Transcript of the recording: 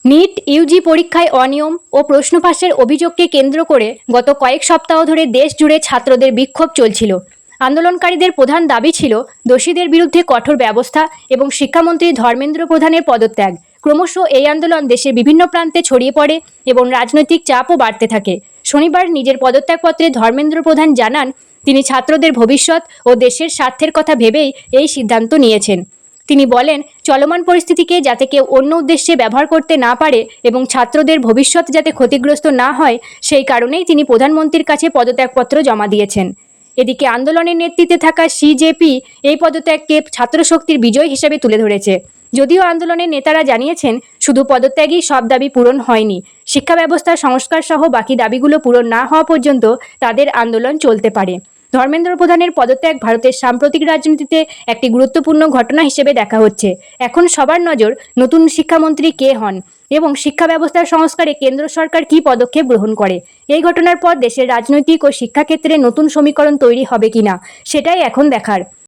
NEET Yuji পরীক্ষায় অনিয়ম ও প্রশ্ন ফাঁসের অভিযোগকে কেন্দ্র করে গত কয়েক সপ্তাহ ধরে দেশ জুড়ে ছাত্রদের বিক্ষোভ চলছিল। আন্দোলনকারীদের প্রধান দাবি ছিল দোষীদের বিরুদ্ধে কঠোর ব্যবস্থা এবং শিক্ষামন্ত্রী ধর্মেন্দ্র প্রধানের পদত্যাগ। ক্রমশ এই আন্দোলন দেশের বিভিন্ন প্রান্তে ছড়িয়ে পড়ে এবং রাজনৈতিক চাপও বাড়তে থাকে। শনিবার নিজের পদত্যাগপত্রে ধর্মেন্দ্র প্রধান জানান, তিনি ছাত্রদের ভবিষ্যৎ ও দেশের স্বার্থের কথা ভেবেই এই সিদ্ধান্ত নিয়েছেন। তিনি বলেন, চলমান পরিস্থিতিকে যাতে কেউ অন্য উদ্দেশ্যে ব্যবহার করতে না পারে এবং ছাত্রদের ভবিষ্যৎ যাতে ক্ষতিগ্রস্ত না হয়, সেই কারণেই তিনি প্রধানমন্ত্রীর কাছে পদত্যাগপত্র জমা দিয়েছেন। এদিকে আন্দোলনের নেতৃত্বে থাকা সিজেপি এই পদত্যাগকে ছাত্রশক্তির বিজয় হিসেবে তুলে ধরেছে। যদিও আন্দোলনের নেতারা জানিয়েছেন, শুধু পদত্যাগই সব দাবি পূরণ হয়নি। শিক্ষা ব্যবস্থার সংস্কার সহ বাকি দাবিগুলো পূরণ না হওয়া পর্যন্ত তাদের আন্দোলন চলতে পারে। ধর্মেন্দ্র প্রধানের পদত্যাগ ভারতের সাম্প্রতিক রাজনীতিতে একটি গুরুত্বপূর্ণ ঘটনা হিসেবে দেখা হচ্ছে। এখন সবার নজর নতুন শিক্ষামন্ত্রী কে হন এবং শিক্ষা ব্যবস্থার সংস্কারে কেন্দ্র সরকার কী পদক্ষেপ গ্রহণ করে। এই ঘটনার পর দেশের রাজনৈতিক ও শিক্ষাক্ষেত্রে নতুন সমীকরণ তৈরি হবে কিনা, সেটাই এখন দেখার।